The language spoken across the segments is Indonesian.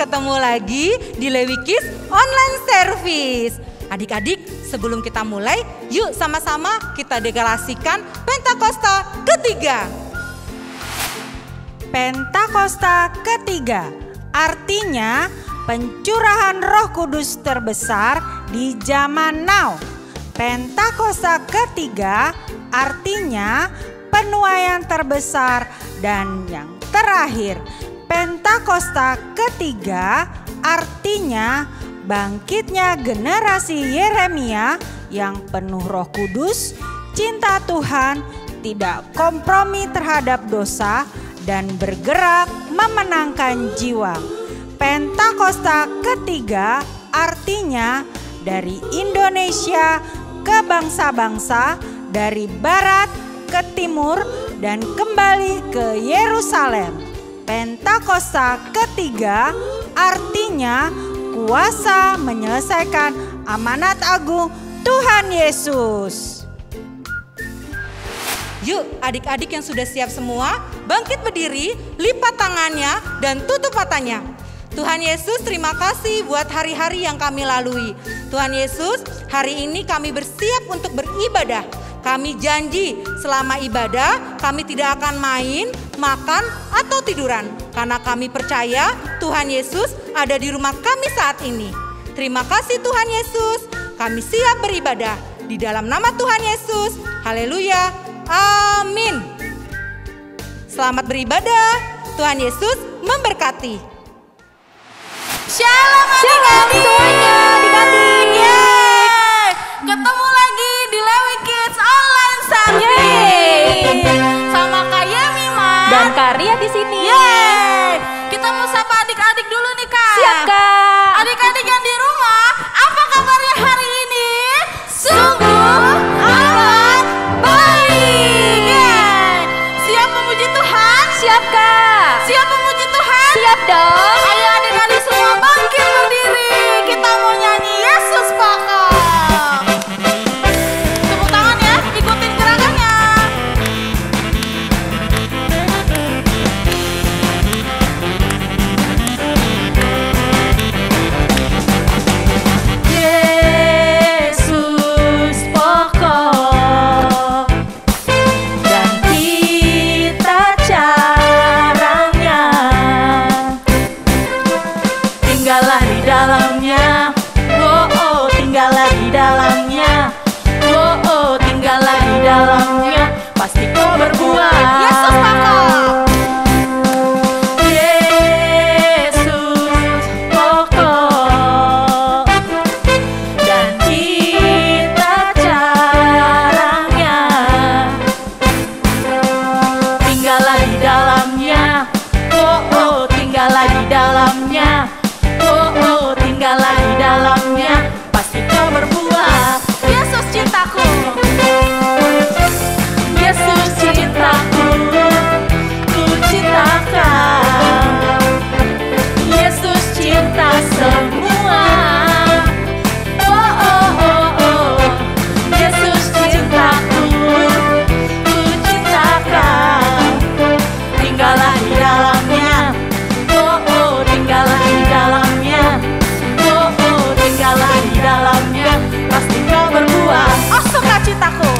ketemu lagi di Lewi Kids Online Service. Adik-adik, sebelum kita mulai, yuk sama-sama kita deklarasikan Pentakosta ketiga. Pentakosta ketiga artinya pencurahan Roh Kudus terbesar di zaman now. Pentakosta ketiga artinya penuaian terbesar dan yang terakhir. Pentakosta ketiga artinya bangkitnya generasi Yeremia yang penuh Roh Kudus, cinta Tuhan, tidak kompromi terhadap dosa, dan bergerak memenangkan jiwa. Pentakosta ketiga artinya dari Indonesia ke bangsa-bangsa, dari barat ke timur, dan kembali ke Yerusalem. Pentakosta ketiga artinya kuasa menyelesaikan amanat agung Tuhan Yesus. Yuk adik-adik yang sudah siap semua, bangkit berdiri, lipat tangannya dan tutup matanya. Tuhan Yesus, terima kasih buat hari-hari yang kami lalui. Tuhan Yesus, hari ini kami bersiap untuk beribadah. Kami janji selama ibadah kami tidak akan main, makan, atau tiduran. Karena kami percaya Tuhan Yesus ada di rumah kami saat ini. Terima kasih Tuhan Yesus, kami siap beribadah. Di dalam nama Tuhan Yesus, haleluya. Amin. Selamat beribadah. Tuhan Yesus memberkati. Shalom adik-adik semuanya, adik-adik. Ketemu lagi di Lewi Kids Online Service. Sama Kak Yemi, Dan Karya di sini. Kita mau sapa adik-adik dulu nih, Kak. Siap, Kak. Adik-adik yang di rumah, apa kabarnya hari ini? Sungguh amat baik. Siap memuji Tuhan? Siap, Kak. Siap memuji Tuhan? Siap dong. Ayo adik-adik semua bangkit berdiri. Kita mau nyanyi Yesus Pakar. Tepuk tangan ya, ikutin gerakannya. Yesus pokok dan kita caranya, tinggallah di dalamnya, oh tinggallah di dalamnya, oh tinggallah di dalamnya, pasti kau berbuah. Yesus Pakar. Yesus pokok dan kita caranya, tinggallah di dalamnya, oh tinggallah di dalamnya, oh tinggallah di dalamnya, pasti kau berbuah. Yesus cintaku. Yesus cintaku, ku cintakan. Yesus cinta semua. Oh. Yesus cintaku, ku cintakan. Tinggallah di dalamnya, oh tinggallah di dalamnya, oh tinggallah di dalamnya, pasti kau berbuah. Oh sukacitaku.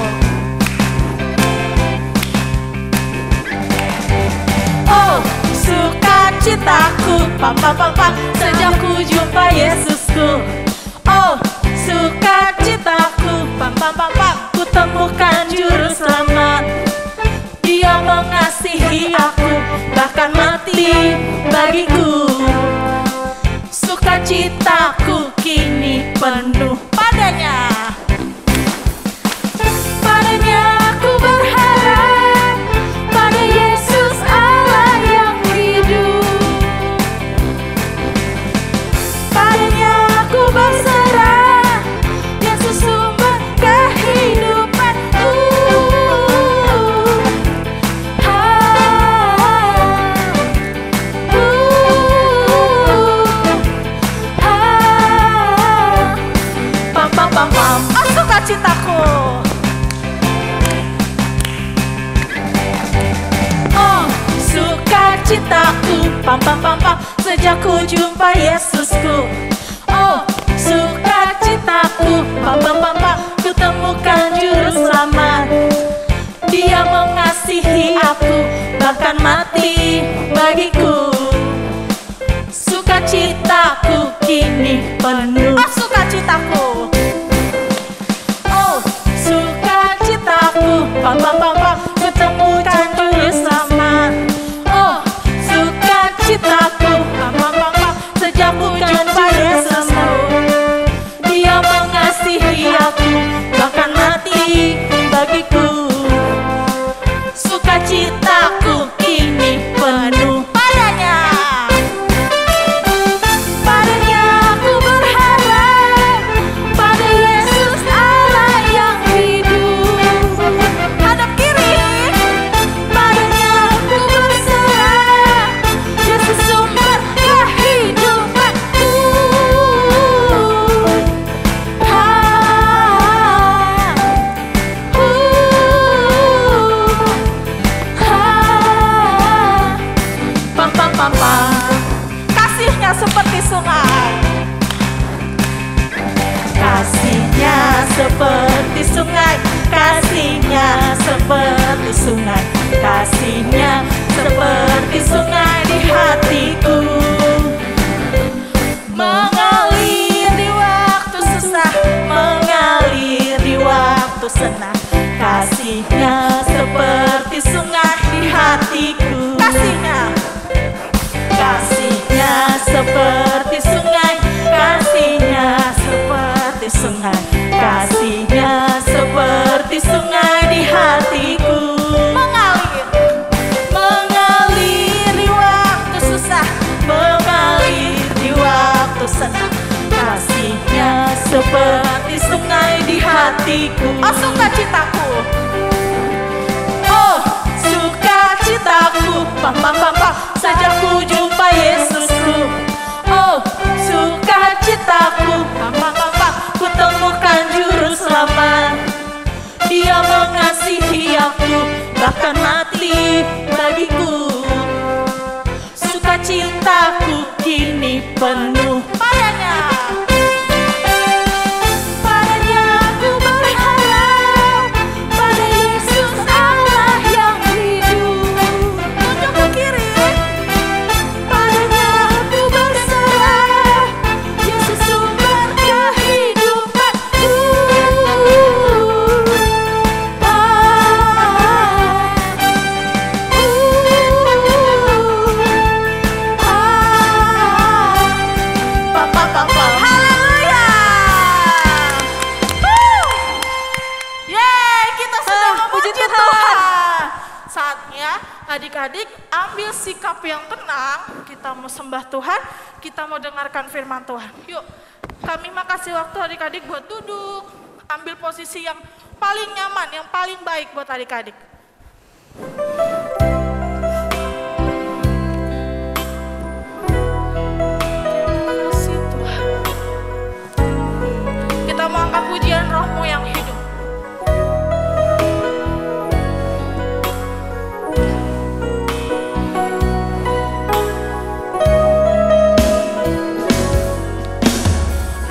Oh, sukacitaku, pam pam pam pam, sejak ku jumpa Yesusku. Oh, sukacitaku, pam pam pam pam, ku temukan juru selamat. Dia mengasihi aku, bahkan mati bagiku. Sukacitaku kini penuh padanya. Padanya aku berharap, pada Yesus Allah yang hidup. Padanya aku berserah, Yesus sumber kehidupanku. Pam pam pam pam. Oh sukacitaku. Oh, sukacitaku, pam pam pam pam, sejak sejak ku jumpa Yesusku. Oh, sukacitaku, pam pam pam pam, ku temukan juru selamat. Dia mengasihi aku, bahkan mati bagiku. Sukacitaku kini penuh. Oh, sukacitaku. Oh, sukacitaku, pam pam pam pam, ku temukan juru selamat. Oh, sukacitaku, pam pam pam pam, sejak ku jumpa Yesusku. Dia mengasihi aku, bahkan mati bagiku. Sukacitaku kini penuh Padanya. padanya. Aku berharap pada Yesus Allah yang hidup. Hadap kiri. Padanya aku berserah, Yesus sumber kehidupanku. Pam pam pam pam. Kasihnya seperti sungai. Kasihnya seperti sungai, kasihnya seperti sungai, kasihnya seperti sungai di hatiku. Mengalir di waktu susah, mengalir di waktu senang, kasihnya seperti sungai di hatiku. Kasihnya. Kasihnya seperti sungai, kasihnya seperti sungai, kasihnya seperti sungai di hatiku. Mengalir. Mengalir di waktu susah, mengalir di waktu senang, kasihnya seperti sungai di hatiku. Oh, sukacitaku. Oh, sukacitaku, pam pam pam pam, sejak ku jumpa Yesusku. Oh, sukacitaku, pam pam pam pam, ku temukan juru selamat. Dia mengasihi aku, bahkan mati bagiku. Sukacitaku kini penuh Padanya. padanya. Aku berharap pada Yesus Allah yang hidup. Tunjuk ke kiri. Padanya aku berserah, Yesus sumber kehidupanku. Pam pam pam pam. Haleluya. Yeay, kita sudah memuji puji Tuhan. Tuhan. Saatnya adik-adik ambil sikap yang tenang. Kita mau sembah Tuhan, kita mau dengarkan firman Tuhan. Yuk, kami makasih waktu adik-adik buat duduk. Ambil posisi yang paling nyaman, yang paling baik buat adik-adik. Terima kasih Tuhan. Kita mau angkat pujian Roh-Mu yang hidup.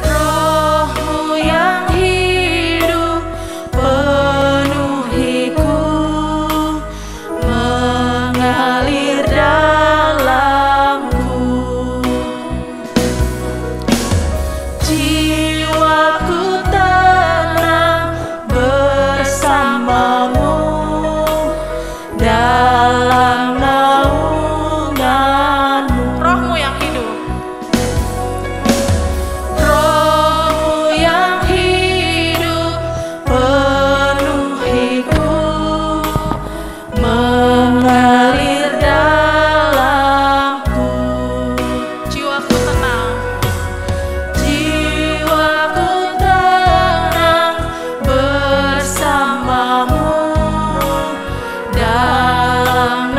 Roh-Mu yang hidup penuhiku, mengalir dalamku. Jiwaku tenang bersamamu dalam naunganmu. Roh-Mu yang hidup. Roh-Mu yang hidup penuhiku, mengalir dalamku. Jiwaku tenang. Jiwaku tenang bersamamu dalam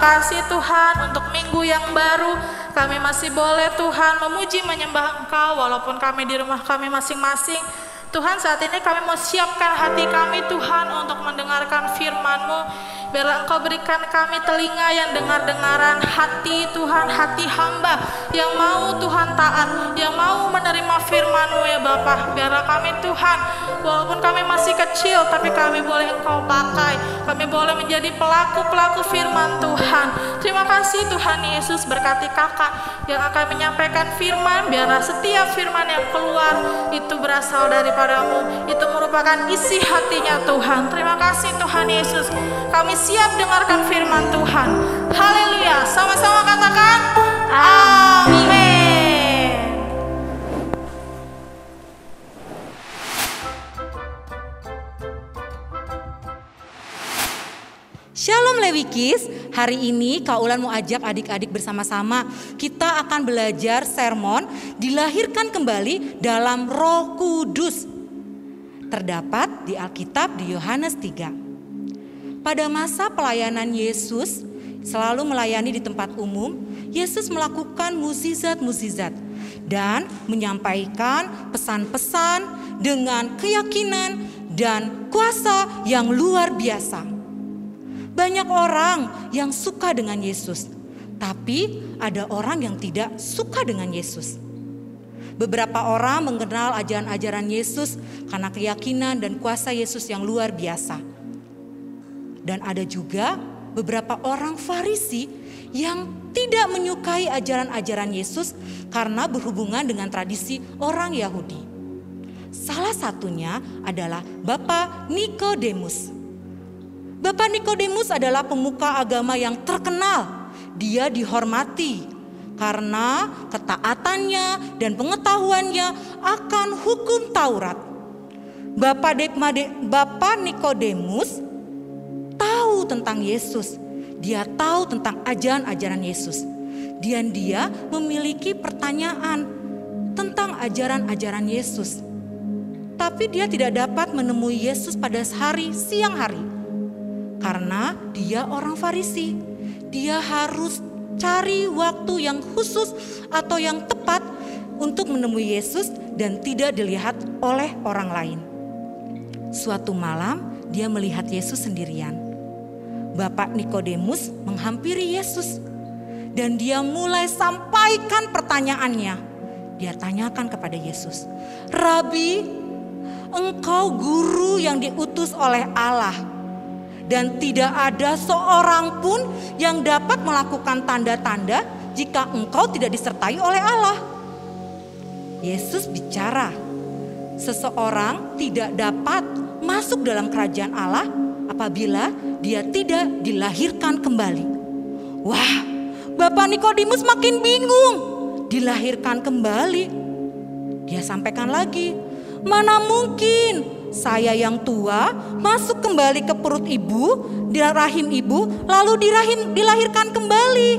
kasih Tuhan untuk minggu yang baru. Kami masih boleh Tuhan memuji menyembah Engkau walaupun kami di rumah kami masing-masing. Tuhan, saat ini kami mau siapkan hati kami Tuhan untuk mendengarkan firman-Mu. Biarlah Engkau berikan kami telinga yang dengar-dengaran hati Tuhan, hati hamba yang mau Tuhan taat, yang mau menerima firman-Mu ya Bapa. Biarlah kami Tuhan, walaupun kami masih kecil, tapi kami boleh Engkau pakai. Kami boleh menjadi pelaku-pelaku firman Tuhan. Terima kasih Tuhan Yesus, berkati kakak yang akan menyampaikan firman. Biarlah setiap firman yang keluar itu berasal daripada-Mu, itu merupakan isi hatinya Tuhan. Terima kasih Tuhan Yesus, kami siap dengarkan firman Tuhan. Haleluya, sama-sama katakan amin. Shalom Lewikis, hari ini Kak Ulan mau ajak adik-adik bersama-sama. Kita akan belajar sermon dilahirkan kembali dalam Roh Kudus. Terdapat di Alkitab di Yohanes 3. Pada masa pelayanan Yesus selalu melayani di tempat umum, Yesus melakukan mukjizat-mukjizat dan menyampaikan pesan-pesan dengan keyakinan dan kuasa yang luar biasa. Banyak orang yang suka dengan Yesus, tapi ada orang yang tidak suka dengan Yesus. Beberapa orang mengenal ajaran-ajaran Yesus karena keyakinan dan kuasa Yesus yang luar biasa. Dan ada juga beberapa orang Farisi yang tidak menyukai ajaran-ajaran Yesus karena berhubungan dengan tradisi orang Yahudi. Salah satunya adalah Bapak Nikodemus. Bapak Nikodemus adalah pemuka agama yang terkenal. Dia dihormati karena ketaatannya dan pengetahuannya akan hukum Taurat. Bapak Nikodemus tahu tentang Yesus. Dia tahu tentang ajaran-ajaran Yesus. Dan dia memiliki pertanyaan tentang ajaran-ajaran Yesus. Tapi dia tidak dapat menemui Yesus pada siang hari. Karena dia orang Farisi, dia harus cari waktu yang khusus atau yang tepat untuk menemui Yesus dan tidak dilihat oleh orang lain. Suatu malam dia melihat Yesus sendirian. Bapak Nikodemus menghampiri Yesus dan dia mulai sampaikan pertanyaannya. Dia tanyakan kepada Yesus, "Rabi, Engkau guru yang diutus oleh Allah. Dan tidak ada seorang pun yang dapat melakukan tanda-tanda jika engkau tidak disertai oleh Allah." Yesus bicara, seseorang tidak dapat masuk dalam kerajaan Allah apabila dia tidak dilahirkan kembali. Wah, Bapak Nikodemus makin bingung. Dilahirkan kembali. Dia sampaikan lagi, "Mana mungkin saya yang tua masuk kembali ke perut ibu, di rahim ibu, lalu dilahirkan kembali."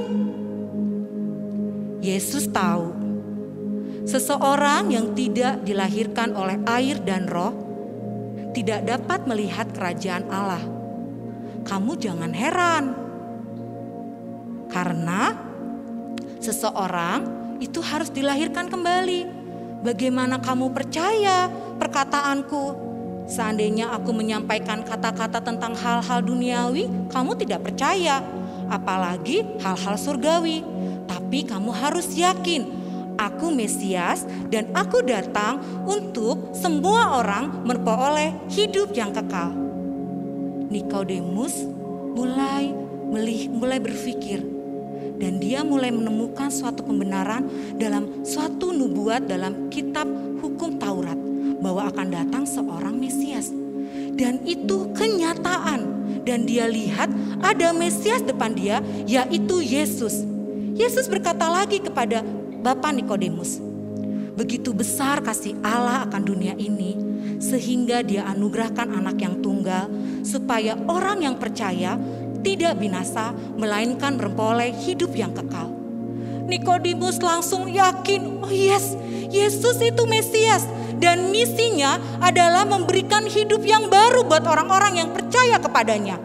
Yesus tahu, seseorang yang tidak dilahirkan oleh air dan roh tidak dapat melihat kerajaan Allah. Kamu jangan heran, karena seseorang itu harus dilahirkan kembali. Bagaimana kamu percaya perkataanku? Seandainya aku menyampaikan kata-kata tentang hal-hal duniawi, kamu tidak percaya, apalagi hal-hal surgawi. Tapi kamu harus yakin, aku Mesias dan aku datang untuk semua orang memperoleh hidup yang kekal. Nikodemus mulai berpikir dan dia mulai menemukan suatu pembenaran dalam suatu nubuat dalam kitab hukum Taurat bahwa akan datang seorang Mesias. Dan itu kenyataan. Dan dia lihat ada Mesias depan dia, yaitu Yesus. Yesus berkata lagi kepada Bapak Nikodemus, "Begitu besar kasih Allah akan dunia ini, sehingga dia anugerahkan anak yang tunggal, supaya orang yang percaya tidak binasa, melainkan memperoleh hidup yang kekal." Nikodemus langsung yakin, oh yes, Yesus itu Mesias. Dan misinya adalah memberikan hidup yang baru buat orang-orang yang percaya kepadanya.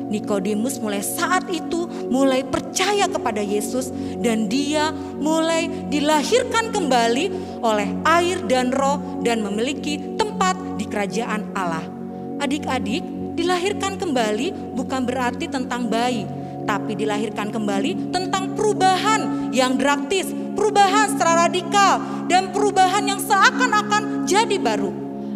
Nikodemus mulai saat itu mulai percaya kepada Yesus dan dia mulai dilahirkan kembali oleh air dan roh dan memiliki tempat di kerajaan Allah. Adik-adik, dilahirkan kembali bukan berarti tentang bayi, tapi dilahirkan kembali tentang perubahan yang drastis, perubahan secara radikal, dan perubahan yang seakan-akan jadi baru.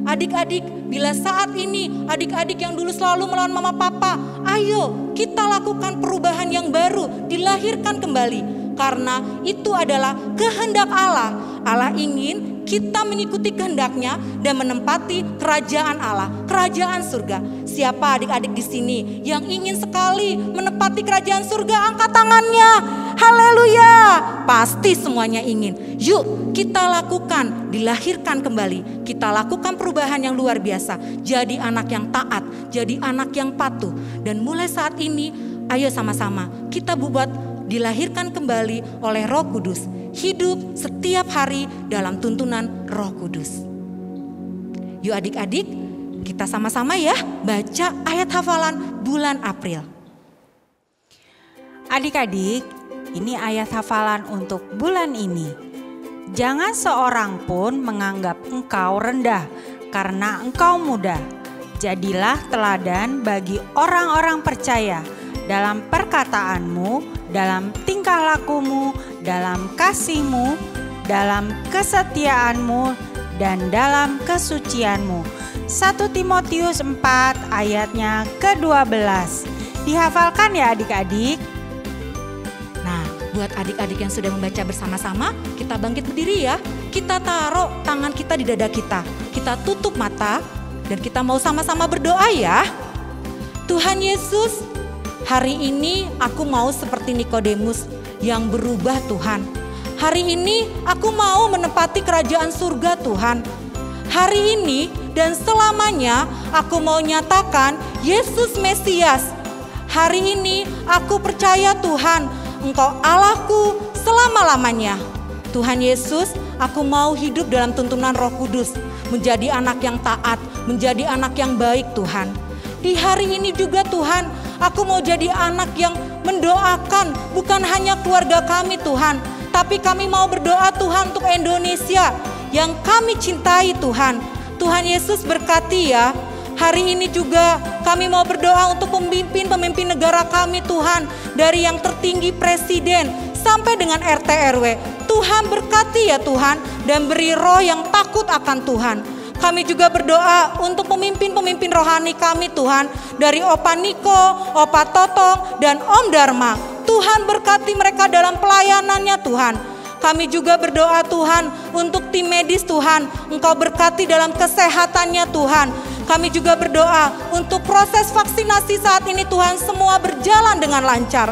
Adik-adik, bila saat ini adik-adik yang dulu selalu melawan mama papa, ayo kita lakukan perubahan yang baru, dilahirkan kembali. Karena itu adalah kehendak Allah. Allah ingin kita mengikuti kehendaknya dan menempati kerajaan Allah, kerajaan surga. Siapa adik-adik di sini yang ingin sekali menempati kerajaan surga? Angkat tangannya. Haleluya. Pasti semuanya ingin. Yuk kita lakukan, dilahirkan kembali. Kita lakukan perubahan yang luar biasa. Jadi anak yang taat, jadi anak yang patuh. Dan mulai saat ini, ayo sama-sama kita buat dilahirkan kembali oleh Roh Kudus. Hidup setiap hari dalam tuntunan Roh Kudus. Yuk adik-adik, kita sama-sama ya baca ayat hafalan bulan April. Adik-adik, ini ayat hafalan untuk bulan ini. Jangan seorang pun menganggap engkau rendah karena engkau muda. Jadilah teladan bagi orang-orang percaya dalam perkataanmu, dalam tingkah lakumu, dalam kasihmu, dalam kesetiaanmu, dan dalam kesucianmu. 1 Timotius 4 ayatnya ke-12. Dihafalkan ya adik-adik. Nah, buat adik-adik yang sudah membaca bersama-sama, kita bangkit berdiri ya. Kita taruh tangan kita di dada kita. Kita tutup mata dan kita mau sama-sama berdoa ya. Tuhan Yesus, hari ini aku mau seperti Nikodemus yang berubah Tuhan. Hari ini aku mau menempati kerajaan surga Tuhan. Hari ini dan selamanya aku mau nyatakan Yesus Mesias. Hari ini aku percaya Tuhan, Engkau Allahku selama-lamanya. Tuhan Yesus, aku mau hidup dalam tuntunan Roh Kudus, menjadi anak yang taat, menjadi anak yang baik Tuhan. Di hari ini juga Tuhan, aku mau jadi anak yang mendoakan bukan hanya keluarga kami Tuhan, tapi kami mau berdoa Tuhan untuk Indonesia yang kami cintai Tuhan. Tuhan Yesus berkati ya. Hari ini juga kami mau berdoa untuk pemimpin negara kami Tuhan. Dari yang tertinggi presiden sampai dengan RT RW. Tuhan berkati ya Tuhan dan beri roh yang takut akan Tuhan. Kami juga berdoa untuk pemimpin rohani kami Tuhan. Dari Opa Niko, Opa Totong, dan Om Dharma. Tuhan berkati mereka dalam pelayanannya Tuhan. Kami juga berdoa Tuhan untuk tim medis Tuhan. Engkau berkati dalam kesehatannya Tuhan. Kami juga berdoa untuk proses vaksinasi saat ini Tuhan semua berjalan dengan lancar.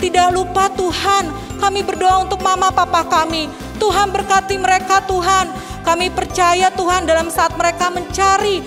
Tidak lupa Tuhan, kami berdoa untuk mama papa kami. Tuhan berkati mereka Tuhan. Kami percaya Tuhan dalam saat mereka mencari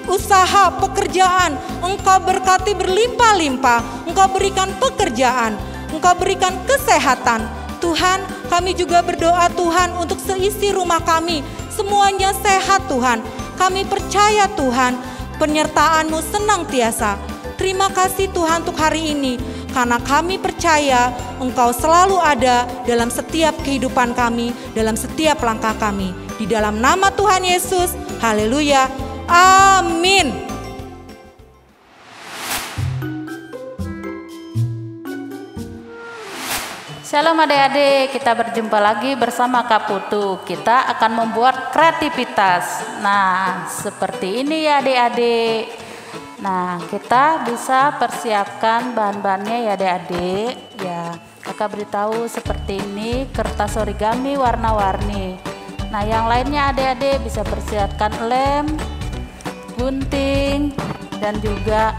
usaha, pekerjaan. Engkau berkati berlimpah-limpah. Engkau berikan pekerjaan. Engkau berikan kesehatan. Tuhan, kami juga berdoa Tuhan untuk seisi rumah kami. Semuanya sehat Tuhan. Kami percaya Tuhan, penyertaan-Mu senantiasa. Terima kasih Tuhan untuk hari ini. Karena kami percaya Engkau selalu ada dalam setiap kehidupan kami, dalam setiap langkah kami. Di dalam nama Tuhan Yesus, haleluya, amin. Shalom adik-adik, kita berjumpa lagi bersama Kak Putu. Kita akan membuat kreativitas. Nah, seperti ini ya adik-adik. Nah, kita bisa persiapkan bahan-bahannya ya adik-adik. Ya, kakak beritahu seperti ini, kertas origami warna-warni. Nah, yang lainnya adik-adik bisa persiapkan lem, gunting, dan juga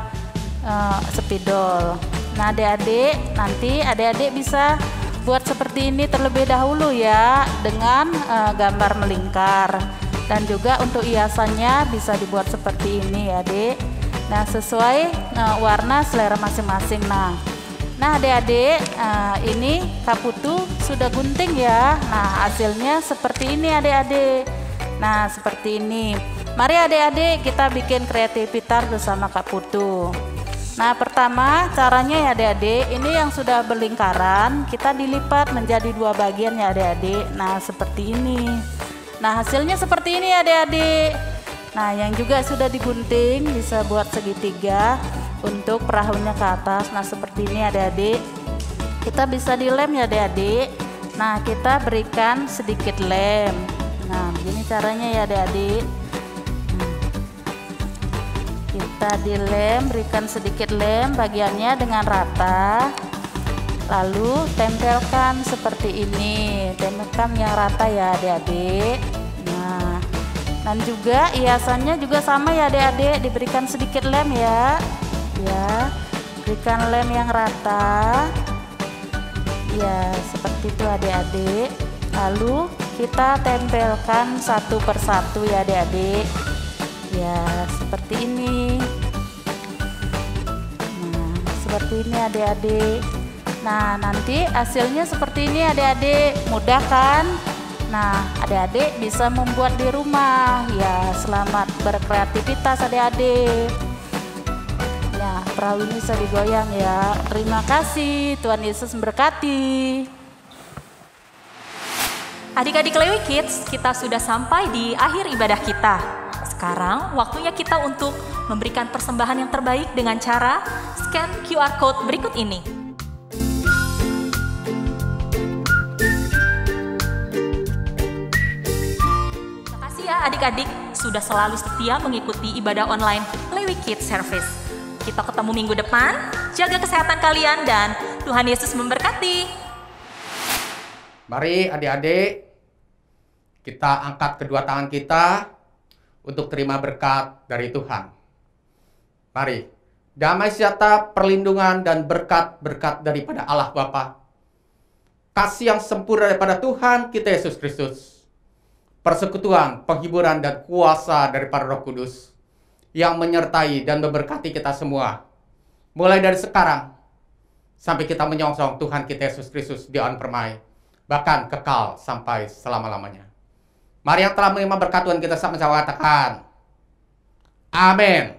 spidol. Nah, adik-adik, nanti adik-adik bisa buat seperti ini terlebih dahulu ya, dengan gambar melingkar. Dan juga untuk hiasannya bisa dibuat seperti ini ya adik. Nah, sesuai warna selera masing-masing. Nah adik-adik, ini Kak Putu sudah gunting ya. Nah, hasilnya seperti ini adik-adik. Nah, seperti ini. Mari adik-adik kita bikin kreativitas bersama Kak Putu. Nah, pertama caranya ya adik-adik, ini yang sudah berlingkaran kita dilipat menjadi 2 bagian ya adik-adik. Nah, seperti ini. Nah, hasilnya seperti ini ya adik-adik. Nah, yang juga sudah digunting bisa buat segitiga untuk perahunya ke atas. Nah, seperti ini adik-adik. Kita bisa dilem ya adik-adik. Nah, kita berikan sedikit lem. Nah, begini caranya ya adik-adik. Kita dilem, berikan sedikit lem bagiannya dengan rata. Lalu tempelkan seperti ini. Tempelkan yang rata ya adik-adik. Nah, dan juga hiasannya juga sama ya adik-adik, diberikan sedikit lem ya. Ya, berikan lem yang rata. Ya, seperti itu adik-adik. Lalu kita tempelkan satu persatu ya adik-adik. Ya, seperti ini. Nah, seperti ini adik-adik. Nah, nanti hasilnya seperti ini adik-adik. Mudah kan? Nah, adik-adik bisa membuat di rumah. Ya, selamat berkreativitas adik-adik. Ya, perahu ini bisa digoyang ya. Terima kasih, Tuhan Yesus memberkati. Adik-adik Lewi Kids, kita sudah sampai di akhir ibadah kita. Sekarang waktunya kita untuk memberikan persembahan yang terbaik dengan cara scan QR Code berikut ini. Terima kasih ya adik-adik sudah selalu setia mengikuti ibadah online Lewi Kids Service. Kita ketemu minggu depan, jaga kesehatan kalian dan Tuhan Yesus memberkati. Mari adik-adik, kita angkat kedua tangan kita untuk terima berkat dari Tuhan. Mari, damai sejahtera, perlindungan, dan berkat-berkat daripada Allah Bapa, kasih yang sempurna daripada Tuhan kita Yesus Kristus, persekutuan, penghiburan, dan kuasa daripada Roh Kudus, yang menyertai dan memberkati kita semua, mulai dari sekarang, sampai kita menyongsong Tuhan kita Yesus Kristus di awan permai, bahkan kekal sampai selama-lamanya. Mari yang telah menerima berkat Tuhan kita sama-sama katakan, amin.